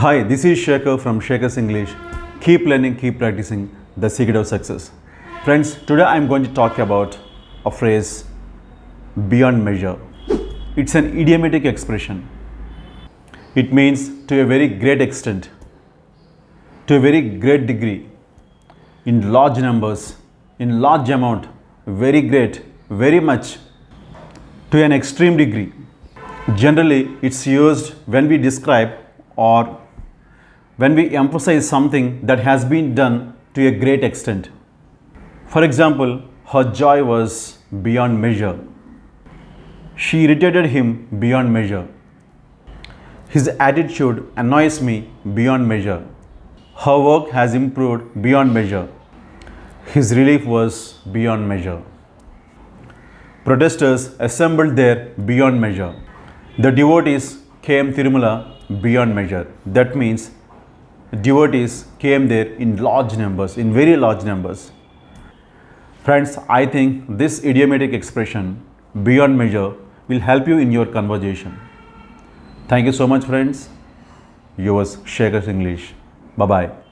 Hi, this is Shekhar from SEKHAR'S English. Keep learning, keep practicing the secret of success. Friends, today I am going to talk about a phrase beyond measure. It's an idiomatic expression. It means to a very great extent, to a very great degree, in large numbers, in large amount, very great, very much, to an extreme degree. Generally, it's used when we describe or when we emphasize something that has been done to a great extent. For example, her joy was beyond measure. She irritated him beyond measure. His attitude annoys me beyond measure. Her work has improved beyond measure. His relief was beyond measure. Protesters assembled there beyond measure. The devotees came Tirumala beyond measure. That means devotees came there in large numbers, in very large numbers. Friends, I think this idiomatic expression beyond measure will help you in your conversation. Thank you so much, friends. Yours, SEKHAR'S English. Bye-bye.